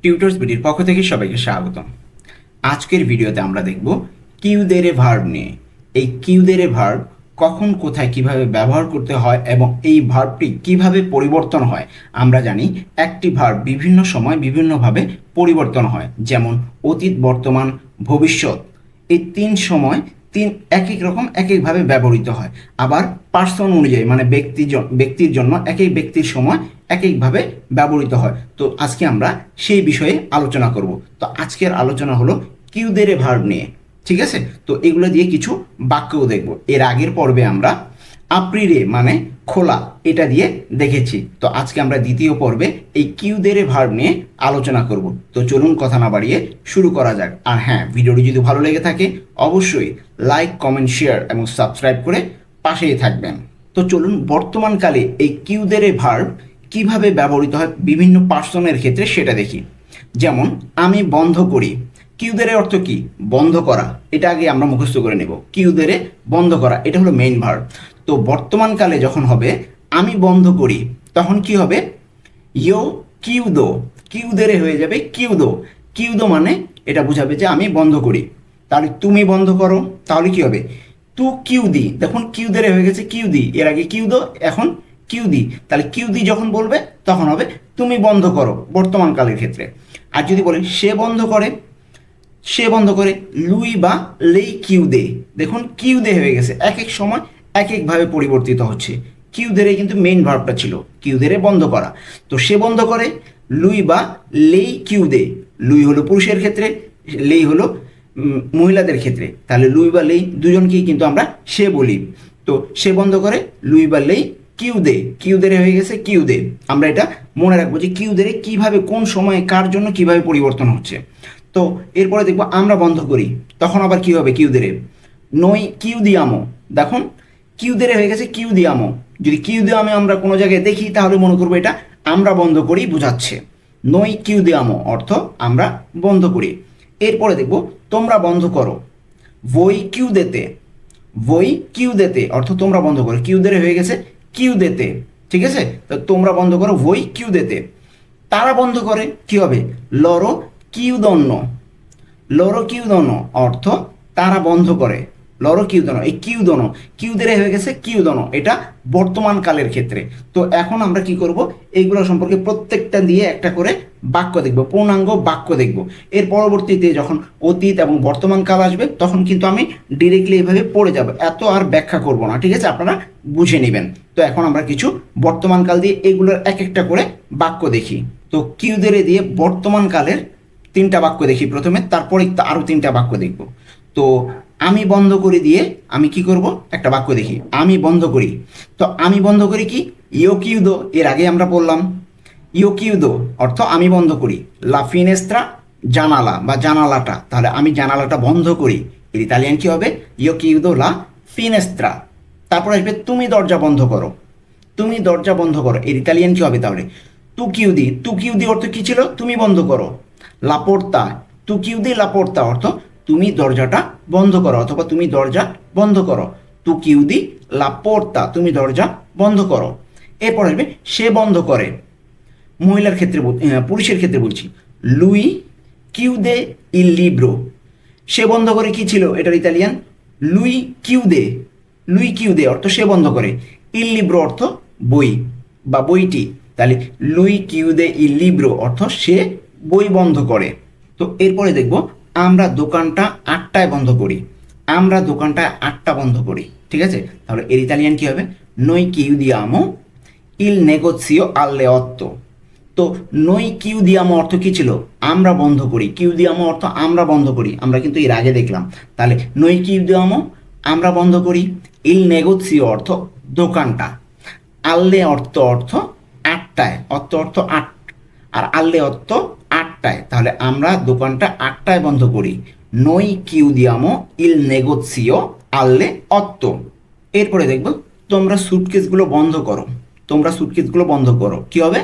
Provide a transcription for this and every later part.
Tutors বিডির পক্ষ থেকে সবাইকে স্বাগতম। আজকের ভিডিওতে আমরা দেখব কিউদেরে ভার্ব নিয়ে। এই কিউদেরে ভার্ব কখন কোথায় কিভাবে ব্যবহার করতে হয় এবং এই ভার্বটি কিভাবে পরিবর্তন হয়। আমরা জানি একটি ভার্ব বিভিন্ন সময় বিভিন্নভাবে পরিবর্তন হয়, যেমন অতীত, বর্তমান, ভবিষ্যৎ। এই তিন সময় এক এক রকম এক একভাবে ব্যবহৃত হয়। আবার পার্সন অনুযায়ী মানে ব্যক্তির জন্য এক এক ব্যক্তির সময় এক একভাবে ব্যবহৃত হয়। তো আজকে আমরা সেই বিষয়ে আলোচনা করব। তো আজকের আলোচনা হলো কিউদেরে ভার্ব নিয়ে, ঠিক আছে? তো এগুলো দিয়ে কিছু বাক্যও দেখব। এর আগের পর্বে আমরা আপ্রিরে মানে খোলা এটা দিয়ে দেখেছি। তো আজকে আমরা দ্বিতীয় পর্বে এই কিউদেরে ভার্ব নিয়ে আলোচনা করব। তো চলুন কথা না বাড়িয়ে শুরু করা যাক। আর হ্যাঁ, ভিডিওটি যদি ভালো লেগে থাকে অবশ্যই লাইক, কমেন্ট, শেয়ার এবং সাবস্ক্রাইব করে পাশেই থাকবেন। তো চলুন বর্তমানকালে এই কিউদেরে ভার্ব কিভাবে ব্যবহৃত হয় বিভিন্ন পার্সনের ক্ষেত্রে সেটা দেখি। যেমন আমি বন্ধ করি, কিউদেরে অর্থ কি? বন্ধ করা। এটা আগে আমরা মুখস্থ করে নেব। কিউদেরে বন্ধ করা, এটা হলো মেইন ভার্ব। তো বর্তমানকালে যখন হবে আমি বন্ধ করি, তখন কি হবে? ইয়ো কিউদো, কিউদেরে হয়ে যাবে কিউদো। কিউদো মানে এটা বোঝাবে যে আমি বন্ধ করি। তাহলে তুমি বন্ধ করো, তাহলে কি হবে? তু কিউদি। দেখুন কিউদেরে হয়ে গেছে কিউদি, এর আগে কিউদো, এখন কিউদি। তাহলে কিউদি যখন বলবে তখন হবে তুমি বন্ধ করো বর্তমানকালের ক্ষেত্রে। আর যদি বলে সে বন্ধ করে, সে বন্ধ করে লুই বা লেই কিউদে। দেখুন কিউদে হয়ে গেছে, এক এক সময় এক একভাবে পরিবর্তিত হচ্ছে। কিউদেরে কিন্তু মেইন ভার্বটা ছিল কিউদেরে বন্ধ করা। তো সে বন্ধ করে লুই বা লেই কিউদে। লুই হলো পুরুষের ক্ষেত্রে, লেই হলো মহিলাদের ক্ষেত্রে। তাহলে লুই বা লেই দুজনকেই কিন্তু আমরা সে বলি। তো সে বন্ধ করে লুই বা লেই কিউদে, কিউদেরে হয়ে গেছে কিউদে। আমরা এটা মনে রাখবো যে কিউদেরে কিভাবে, কোন সময়ে, কার জন্য কিভাবে পরিবর্তন হচ্ছে। তো এরপরে দেখবো আমরা বন্ধ করি, তখন আবার কি হবে? কিউদেরে নই কিউদিয়ামো। দেখুন কিউদেরে হয়ে গেছে কিউদিয়ামো। যদি কিউদিয়ামে আমরা কোনো জায়গায় দেখি তাহলে মনে করবো এটা আমরা বন্ধ করি বোঝাচ্ছে। নই কিউদিয়ামো অর্থ আমরা বন্ধ করি। এরপরে দেখবো তোমরা বন্ধ করো, বই কিউ দেতে। বই কিউ দেতে অর্থ তোমরা বন্ধ করো। কিউদেরে হয়ে গেছে কিউ দেতে, ঠিক আছে? তো তোমরা বন্ধ করো বই কিউ দেতে। তারা বন্ধ করে কি হবে? লরো কিউদন্য। লরো কিউদন্য অর্থ তারা বন্ধ করে। লরো কিউদনো, এই কিউদনো কিউদেরে হয়ে গেছে কিউদনো, এটা বর্তমান কালের ক্ষেত্রে। তো এখন আমরা কি করব? এইগুলো সম্পর্কে প্রত্যেকটা দিয়ে একটা করে বাক্য দেখব, পূর্ণাঙ্গ বাক্য দেখব। এর পরবর্তীতে যখন অতীত এবং বর্তমান কাল আসবে তখন কিন্তু আমি ডিরেক্টলি এইভাবে পড়ে যাব, এত আর ব্যাখ্যা করব না, ঠিক আছে? আপনারা বুঝে নেবেন। তো এখন আমরা কিছু বর্তমান কাল দিয়ে এগুলোর এক একটা করে বাক্য দেখি। তো কিউদেরে দিয়ে বর্তমান কালের তিনটা বাক্য দেখি প্রথমে, তারপরে আরও তিনটা বাক্য দেখব। তো আমি বন্ধ করে দিয়ে আমি কি করব? একটা বাক্য দেখি। আমি বন্ধ করি, তো আমি বন্ধ করি কি? ইয়ো কিউদো, এর আগে আমরা বললাম ইয়ো কিউদো অর্থ আমি বন্ধ করি। লা ফিনেস্ত্রা জানালা বা জানালাটা, তাহলে আমি জানালাটা বন্ধ করি। এর ইতালিয়ান কি হবে? ইয়ো কিউদো লা ফিনেস্ত্রা। তারপর আসবে তুমি দরজা বন্ধ করো। তুমি দরজা বন্ধ করো, এর ইতালিয়ান কি হবে তাহলে? তু কিউদি। তু কিউদি অর্থ কি ছিল? তুমি বন্ধ করো। লাপোর্তা, তু কিউদি লাপোর্তা অর্থ তুমি দরজাটা বন্ধ করো অথবা তুমি দরজা বন্ধ করো। তু কিউদি লাপোর্তা, তুমি দরজা বন্ধ করো। এরপর আসবে সে বন্ধ করে। মহিলার ক্ষেত্রে পুরুষের ক্ষেত্রে বলছি। লুই কিউদে ইল লিব্রো। সে বন্ধ করে কি ছিল এটার ইতালিয়ান? লুই কিউদে। লুই কিউদে অর্থ সে বন্ধ করে। ইল লিব্রো অর্থ বই বা বইটি। তাহলে লুই কিউদে ইল লিব্রো অর্থ সে বই বন্ধ করে। তো এরপরে দেখব আমরা দোকানটা 8টায় বন্ধ করি। আমরা দোকানটা 8টা বন্ধ করি, ঠিক আছে? তাহলে এর ইতালিয়ান কি হবে? নই কিউদিয়ামো ইল নেগোসিও alle 8। তো নই কিউদিয়ামো অর্থ কি ছিল? আমরা বন্ধ করি। কিউদিয়ামো অর্থ আমরা বন্ধ করি, আমরা কিন্তু এর আগে দেখলাম। তাহলে নই কিউদিয়ামো আমরা বন্ধ করি। ইল নেগোসিও অর্থ দোকানটা। আল্লে অর্থ 8টায়, অর্থ 8, আর আল্লে অর্থ 8টায়। তাহলে আমরা দোকানটা 8টায় বন্ধ করি। নই কিউদিয়ামো ইল নেগোসিও alle 8। এরপরে দেখব তোমরা সুটকেসগুলো বন্ধ করো। তোমরা সুটকেসগুলো বন্ধ করো কি হবে?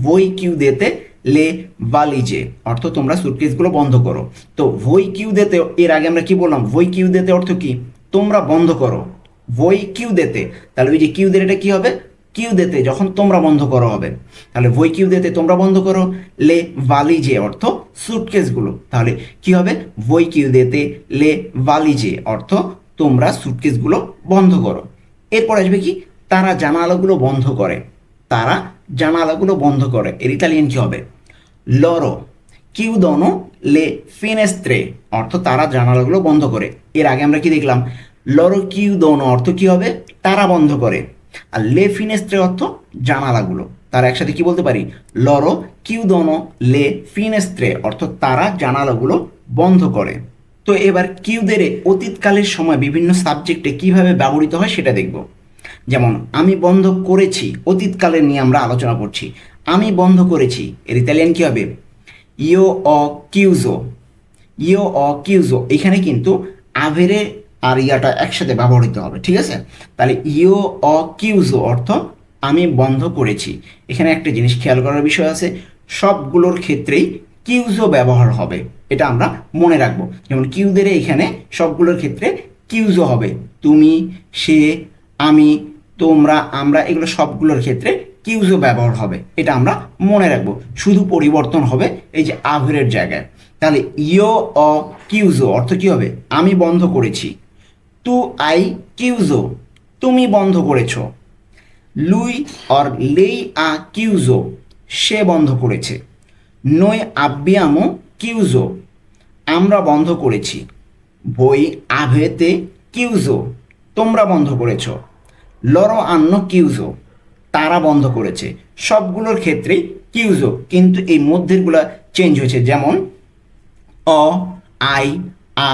voi chiudete le valigie অর্থ তোমরা সুটকেসগুলো বন্ধ করো। তো voi chiudete এর আগে আমরা কি বললাম? voi chiudete অর্থ কি? তোমরা বন্ধ করো। voi chiudete, তাহলে ওই যে কিউদের এটা কি হবে? কিউদেতে যখন তোমরা বন্ধ করো হবে, তাহলে ভই কিউদেতে তোমরা বন্ধ করো, লে ভালিজে অর্থ সুটকেসগুলো, তাহলে কি হবে ভই কিউদেতে লে ভালিজে অর্থ তোমরা সুটকেসগুলো বন্ধ করো। এরপর আসবে কি তারা জানালাগুলো বন্ধ করে, তারা জানালাগুলো বন্ধ করে, এর ইতালিয়ান কি হবে লরো chiudono le finestre অর্থ তারা জানালাগুলো বন্ধ করে। এর আগে আমরা কি দেখলাম লরো chiudono অর্থ কি হবে তারা বন্ধ করে, আর লে ফিনেস্ত্রে অর্থ জানালাগুলো, তারা একসাথে কি বলতে পারি লরো chiudono le finestre অর্থ তারা জানালাগুলো বন্ধ করে। তো এবার কিউদেরে অতীতকালের সময় বিভিন্ন সাবজেক্টে কিভাবে ব্যবহৃত হয় সেটা দেখব। যেমন আমি বন্ধ করেছি, অতীতকালের নিয়ে আমরা আলোচনা করছি, আমি বন্ধ করেছি, এর ইতালিয়ান কি হবে ইও অ কিউজো, ইও অ কিউজো, এখানে কিন্তু আভেরে আর ইয়াটা একসাথে ব্যবহৃত হবে, ঠিক আছে। তাহলে ইও অ কিউজো অর্থ আমি বন্ধ করেছি। এখানে একটা জিনিস খেয়াল করার বিষয় আছে, সবগুলোর ক্ষেত্রেই কিউজো ব্যবহার হবে, এটা আমরা মনে রাখবো। যেমন কিউদেরে এখানে সবগুলোর ক্ষেত্রে কিউজো হবে, তুমি, সে, আমি, তোমরা, আমরা, এগুলো সবগুলোর ক্ষেত্রে কিউজো ব্যবহার হবে, এটা আমরা মনে রাখবো। শুধু পরিবর্তন হবে এই যে আভেরের জায়গায়। তাহলে ইও অ কিউজো অর্থ কি হবে আমি বন্ধ করেছি, তু আই কিউজো তুমি বন্ধ করেছো, লুই অর লেই আ কিউজো সে বন্ধ করেছে, নই আব্বিয়ামো কিউজো আমরা বন্ধ করেছি, বই আভেতে কিউজো তোমরা বন্ধ করেছো, লরো আন্ন কিউজো তারা বন্ধ করেছে। সবগুলোর ক্ষেত্রেই কিউজো, কিন্তু এই মধ্যেরগুলা চেঞ্জ হয়েছে, যেমন অ, আই, আ,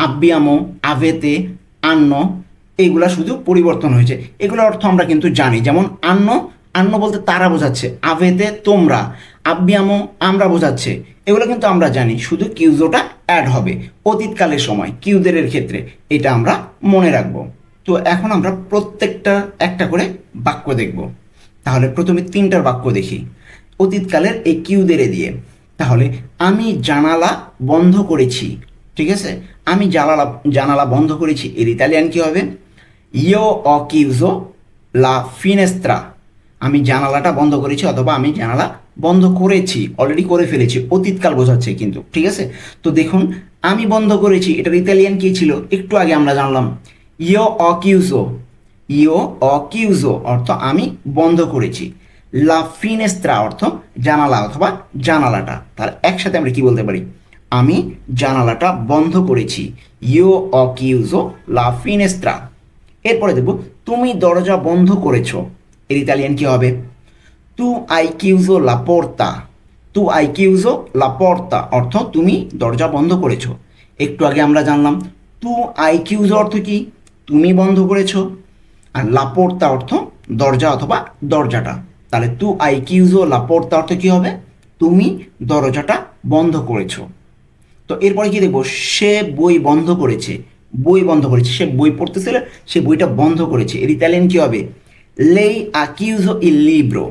আব্বিয়ামো, আভেতে, আন্ন, এইগুলা শুধু পরিবর্তন হয়েছে। এগুলোর অর্থ আমরা কিন্তু জানি, যেমন আন্ন, আন্ন বলতে তারা বোঝাচ্ছে, আভেতে তোমরা, আব্বিয়ামো আমরা বোঝাচ্ছে, এগুলো কিন্তু আমরা জানি, শুধু কিউজোটা অ্যাড হবে অতীতকালের সময় কিউদের ক্ষেত্রে, এটা আমরা মনে রাখবো। তো এখন আমরা প্রত্যেকটা একটা করে বাক্য দেখব। তাহলে প্রথমে তিনটার বাক্য দেখি অতীতকালের এই কিউদেরে দিয়ে। তাহলে আমি জানালা বন্ধ করেছি, ঠিক আছে, আমি জানালা বন্ধ করেছি, এর ইতালিয়ান কি হবে ইও অ কিউজো লা ফিনেস্ত্রা, আমি জানালাটা বন্ধ করেছি অথবা আমি জানালা বন্ধ করেছি, অলরেডি করে ফেলেছি, অতীতকাল বোঝাচ্ছে কিন্তু, ঠিক আছে। তো দেখুন আমি বন্ধ করেছি, এটার ইতালিয়ান কি ছিল একটু আগে আমরা জানলাম ইও অ কিউজো, ইও অ কিউজো অর্থ আমি বন্ধ করেছি, লা ফিনেস্ত্রা অর্থ জানালা অথবা জানালাটা, তার একসাথে আমরা কি বলতে পারি আমি জানালাটা বন্ধ করেছি, ইও অ কিউজো লা ফিনেস্ত্রা। এরপরে দেখব তুমি দরজা বন্ধ করেছো, এর ইতালিয়ান কি হবে তু আই কিউজো লা পোর্তা, তু আই কিউজো লা পোর্তা অর্থ তুমি দরজা বন্ধ করেছো। একটু আগে আমরা জানলাম তু আই কিউজো অর্থ কি তুমি বন্ধ করেছো, আর লা পোর্তা অর্থ দরজা অথবা দরজাটা, তাহলে তু আই কিউজো লা পোর্তা অর্থ কি হবে তুমি দরজাটা বন্ধ করেছো। তো এরপরে কি দেখবো সে বই বন্ধ করেছে, বই বন্ধ করেছে, সে বই পড়তেছিল, সে বইটা বন্ধ করেছে, এর ইতালিয়ান কি হবে লেই আ কিউজো ইল লিব্রো,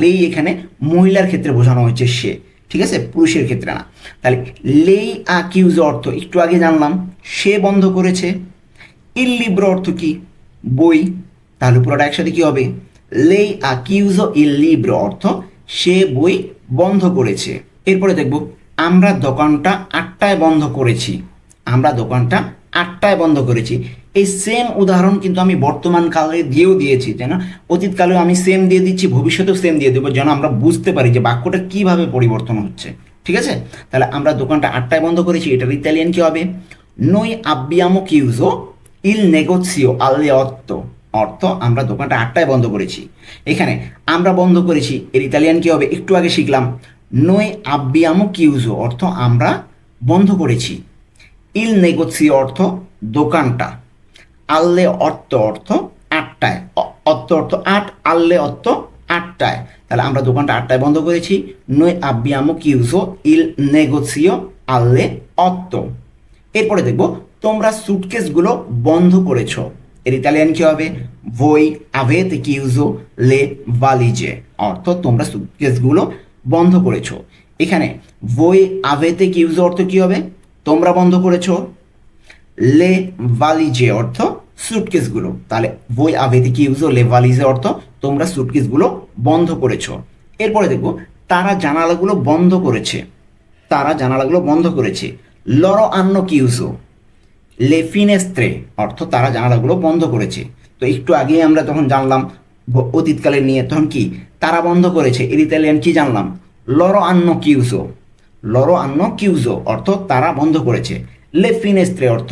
লেই এখানে মহিলার ক্ষেত্রে বোঝানো হয়েছে সে, ঠিক আছে, পুরুষের ক্ষেত্রে না। তাহলে লেই আ কিউজো অর্থ একটু আগে জানলাম সে বন্ধ করেছে, ইল লিব্রো অর্থ কি বই, তাহলে পুরোটা একসাথে কি হবে লেই আ কিউজো ইল লিব্রো অর্থ সে বই বন্ধ করেছে। এরপরে দেখব আমরা দোকানটা 8টায় বন্ধ করেছি, আমরা দোকানটা 8টায় বন্ধ করেছি। এই সেম উদাহরণ কিন্তু আমি বর্তমান কালে দিয়েও দিয়েছি, যেন অতীতকালেও আমি সেম দিয়ে দিচ্ছি, ভবিষ্যতেও সেম দিয়ে দেবো, যেন আমরা বুঝতে পারি যে বাক্যটা কীভাবে পরিবর্তন হচ্ছে, ঠিক আছে। তাহলে আমরা দোকানটা 8টায় বন্ধ করেছি, এটার ইতালিয়ান কী হবে noi abbiamo chiuso il negozio alle 8 অর্থ আমরা দোকানটা 8টায় বন্ধ করেছি। এখানে আমরা বন্ধ করেছি, এর ইতালিয়ান কী হবে একটু আগে শিখলাম noi abbiamo chiuso অর্থ আমরা বন্ধ করেছি, il negozio অর্থ দোকানটা, alle 8 অর্থ 8টায়, অর্থ 8, alle 8 8টায়, তাহলে আমরা দোকানটা 8টায় বন্ধ করেছি, noi abbiamo chiuso il negozio alle 8। এরপরে দেখব তোমরা সুটকেসগুলো বন্ধ করেছো, এর ইতালিয়ান কি হবে voi avete chiuso le valigie অর্থ তোমরা সুটকেসগুলো বন্ধ করেছো। এখানে voi avete chiuso অর্থ কি হবে তোমরা বন্ধ করেছো, লে valigie অর্থ সুটকেসগুলো। তাহলে voi avete chiuso le valigie অর্থ তোমরা সুটকেসগুলো বন্ধ করেছো। এরপরে দেখবো তারা জানালাগুলো বন্ধ করেছে, তারা জানালাগুলো বন্ধ করেছে। loro hanno chiuso le finestre অর্থ তারা জানালাগুলো বন্ধ করেছে। তো একটু আগেই আমরা তখন জানলাম অতীতকালে নিয়ে, তখন কি তারা বন্ধ করেছে, এর ইতালিয়ান কি জানলাম? loro hanno chiuso, loro hanno chiuso অর্থ তারা বন্ধ করেছে। le finestre অর্থ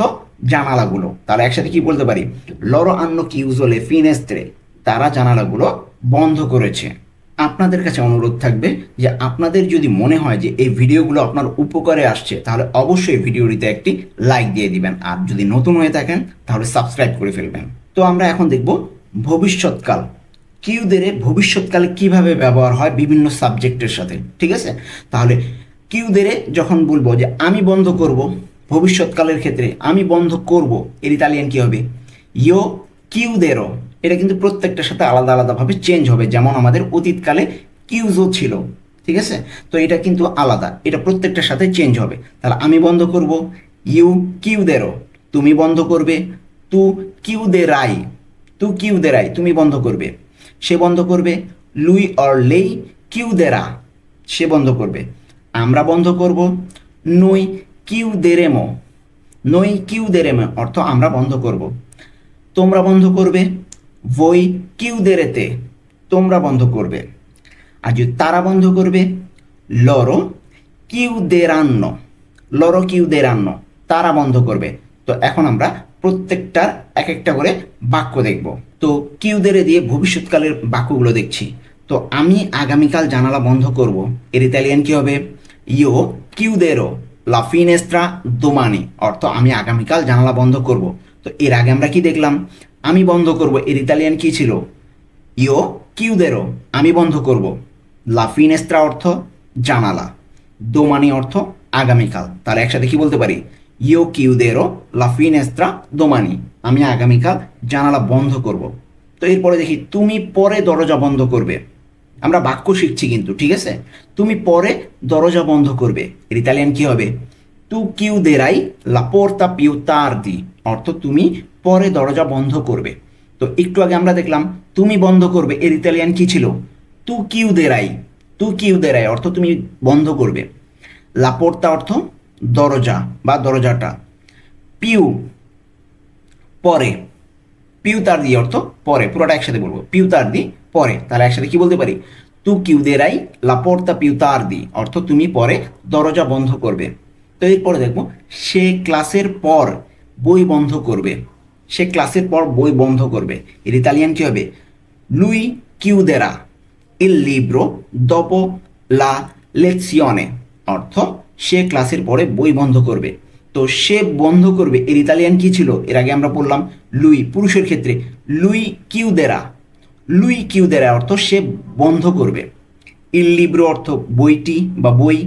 জানালাগুলো। তাহলে একসাথে কি বলতে পারি? loro hanno chiuso le finestre, তারা জানালাগুলো বন্ধ করেছে। আপনাদের কাছে অনুরোধ থাকবে যে আপনাদের যদি মনে হয় যে এই ভিডিওগুলো আপনার উপকারে আসছে, তাহলে অবশ্যই ভিডিওটিতে একটি লাইক দিয়ে দিবেন, আর যদি নতুন হয়ে থাকেন তাহলে সাবস্ক্রাইব করে ফেলবেন। তো আমরা এখন দেখব ভবিষ্যৎকাল। কিউদেরে ভবিষ্যৎকালে কিভাবে ব্যবহার হয় বিভিন্ন সাবজেক্টের সাথে, ঠিক আছে? তাহলে কিউদেরে যখন বলবো যে আমি বন্ধ করব, ভবিষ্যৎকালের ক্ষেত্রে আমি বন্ধ করব, এর ইতালিয়ান কি হবে? ইও কিউদেরো। এটা কিন্তু প্রত্যেকটার সাথে আলাদা আলাদাভাবে চেঞ্জ হবে। যেমন আমাদের অতীতকালে কিউজো ছিল, ঠিক আছে? তো এটা কিন্তু আলাদা, এটা প্রত্যেকটার সাথে চেঞ্জ হবে। তাহলে আমি বন্ধ করব, ইউ কিউদেরো, তুমি বন্ধ করবে, তু কিউদেরাই, তু কিউদেরাই, তুমি বন্ধ করবে, সে বন্ধ করবে, লুই অর লেই কিউদেরা, সে বন্ধ করবে, আমরা বন্ধ করব, নই কিউদেরেমো, নই কিউদেরেমো অর্থ আমরা বন্ধ করব, তোমরা বন্ধ করবে, voi chiuderete, তোমরা বন্ধ করবে। আর যদি তারা বন্ধ করবে, loro chiuderanno, loro chiuderanno, তারা বন্ধ করবে। তো এখন আমরা প্রত্যেকটার এক একটা করে বাক্য দেখব। তো কিউদেরে দিয়ে ভবিষ্যৎকালের বাক্যগুলো দেখছি। তো আমি আগামীকাল জানালা বন্ধ করব, এর ইতালিয়ান কি হবে? ইও chiuderò la finestra domani অর্থ আমি আগামীকাল জানালা বন্ধ করব। তো এর আগে আমরা কি দেখলাম? আমি বন্ধ করব, এর ইতালিয়ান কি ছিল? ইও কিউদেরো, আমি বন্ধ করব। লা ফিনেস্ত্রা অর্থ জানালা, দোমানি অর্থ আগামীকাল। তাহলে একসাথে কি বলতে পারি? ইও কিউদেরো লা ফিনেস্ত্রা দোমানি, আমি আগামীকাল জানালা বন্ধ করব। তো এরপরে দেখি তুমি পরে দরজা বন্ধ করবে। আমরা বাক্য শিখছি কিন্তু, ঠিক আছে? তুমি পরে দরজা বন্ধ করবে, এর ইতালিয়ান কি হবে? তু chiuderai la porta più tardi অর্থ তুমি পরে দরজা বন্ধ করবে। তো একটু আগে আমরা দেখলাম তুমি বন্ধ করবে, এর ইতালিয়ান কি ছিল? তু chiuderai, তু chiuderai অর্থ তুমি বন্ধ করবে। la porta অর্থ দরজা বা দরজাটা, পিউ পরে, পিউ tardi অর্থ পরে, পুরোটা একসাথে বলবো, পিউ tardi পরে। তাহলে একসাথে কি বলতে পারি? তু chiuderai la porta più tardi অর্থ তুমি পরে দরজা বন্ধ করবে। তো এরপরে দেখবো সে ক্লাসের পর বই বন্ধ করবে, সে ক্লাসের পর বই বন্ধ করবে, এর ইতালিয়ান কি হবে? লুই chiuderà il libro dopo la lezione অর্থ সে ক্লাসের পরে বই বন্ধ করবে। তো সে বন্ধ করবে, এর ইতালিয়ান কি ছিল? এর আগে আমরা বললাম লুই, পুরুষের ক্ষেত্রে লুই chiuderà, লুই chiuderà অর্থ সে বন্ধ করবে। il libro অর্থ বইটি বা বই,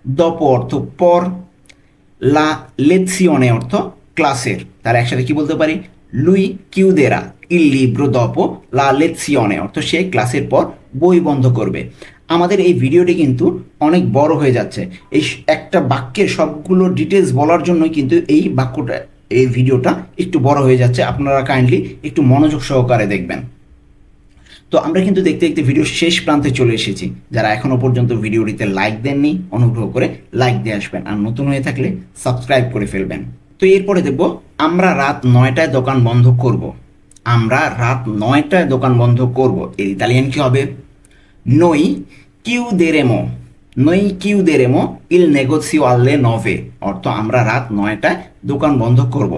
dopo অর্থ পর, লা lezione অর্থ ক্লাসের। তার একসাথে কি বলতে পারি? লুই chiuderà il libro dopo la lezione অর্থ সে ক্লাসের পর বই বন্ধ করবে। আমাদের এই ভিডিওটি কিন্তু অনেক বড় হয়ে যাচ্ছে, এই একটা বাক্যের সবগুলো ডিটেলস বলার জন্য কিন্তু এই বাক্যটা, এই ভিডিওটা একটু বড় হয়ে যাচ্ছে। আপনারা কাইন্ডলি একটু মনোযোগ সহকারে দেখবেন। তো আমরা কিন্তু দেখতে দেখতে ভিডিও শেষ প্রান্তে চলে এসেছি। যারা এখনও পর্যন্ত ভিডিওটিতে লাইক দেননি, অনুগ্রহ করে লাইক দিয়ে আসবেন, আর নতুন হয়ে থাকলে সাবস্ক্রাইব করে ফেলবেন। তো এরপরে দেখব আমরা রাত 9টায় দোকান বন্ধ করব, আমরা রাত 9টায় দোকান বন্ধ করব, এর ইতালিয়ান কি হবে? noi chiuderemo, noi chiuderemo il negozio alle 9 অর্থ আমরা রাত 9টায় দোকান বন্ধ করব।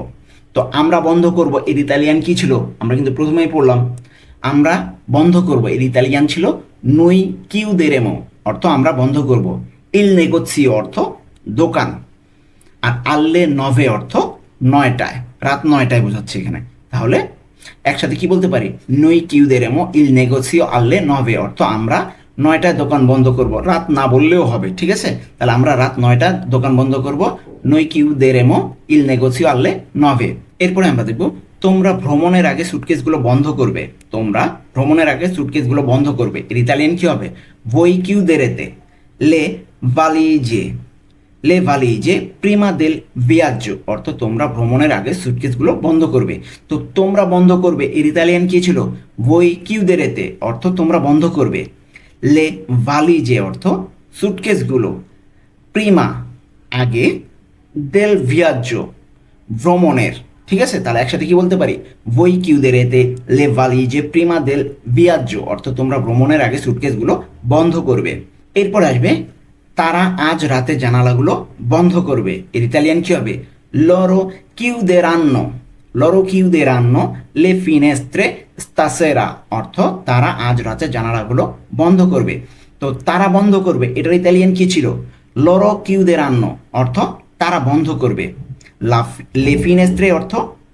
তো আমরা বন্ধ করব, এর ইতালিয়ান কি ছিল? আমরা কিন্তু প্রথমেই পড়লাম আমরা বন্ধ করব, এর ইতালিয়ান ছিল noi chiuderemo অর্থ আমরা বন্ধ করব। il negozio অর্থ দোকান, আর alle 9 অর্থ 9টায়, রাত 9টায় বোঝাচ্ছে এখানে। তাহলে একসাথে কি বলতে পারি? noi chiuderemo il negozio alle 9 অর্থ আমরা 9টায় দোকান বন্ধ করব, রাত না বললেও হবে, ঠিক আছে? তাহলে আমরা রাত 9টায় দোকান বন্ধ করব, noi chiuderemo il negozio alle 9। এরপরে আমরা দেখব তোমরা ভ্রমণের আগে সুটকেসগুলো বন্ধ করবে, তোমরা ভ্রমণের আগে সুটকেসগুলো বন্ধ করবে, এর ইতালিয়ান কি হবে? voi chiuderete le valigie, le valigie prima del viaggio, অর্থাৎ তোমরা ভ্রমণের আগে সুটকেসগুলো বন্ধ করবে। তো তোমরা বন্ধ করবে এর ইতালিয়ান কি ছিল? voi chiuderete, অর্থ তোমরা বন্ধ করবে। le valigie অর্থ সুটকেসগুলো, প্রিমা আগে, del viaggio ভ্রমণের। ঠিক আছে, তাহলে একসাথে কি বলতে পারি? voi chiuderete le valigie prima del viaggio, অর্থ তোমরা ভ্রমণের আগে সুটকেসগুলো বন্ধ করবে। এরপর আসবে তারা আজ রাতে জানালাগুলো বন্ধ করবে। এর ইতালিয়ান কি হবে? loro chiuderanno, loro chiuderanno le finestre stasera, অর্থ তারা আজ রাতে জানালাগুলো বন্ধ করবে। তো তারা বন্ধ করবে এটার ইতালিয়ান কি ছিল? loro chiuderanno, অর্থ তারা বন্ধ করবে। le finestre অর্থ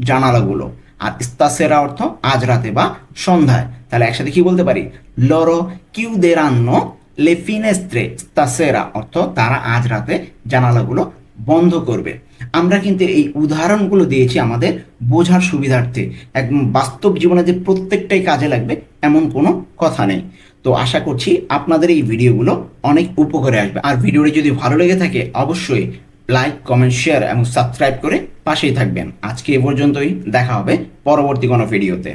জানালাগুলো, আর stasera অর্থ আজ রাতে বা সন্ধ্যায়। তাহলে একসাথে কি বলতে পারি? loro chiuderanno le finestre stasera, অর্থ তারা আজ রাতে জানালাগুলো বন্ধ করবে। আমরা কিন্তু এই উদাহরণগুলো দিয়েছি আমাদের বোঝার সুবিধার্থে, একদম বাস্তব জীবনে যে প্রত্যেকটাই কাজে লাগবে এমন কোনো কথা নেই। তো আশা করছি আপনাদের এই ভিডিওগুলো অনেক উপকারে আসবে। আর ভিডিওটি যদি ভালো লেগে থাকে অবশ্যই লাইক, কমেন্ট, শেয়ার এবং সাবস্ক্রাইব করে পাশেই থাকবেন। আজকে এ পর্যন্তই, দেখা হবে পরবর্তী কোনো ভিডিওতে।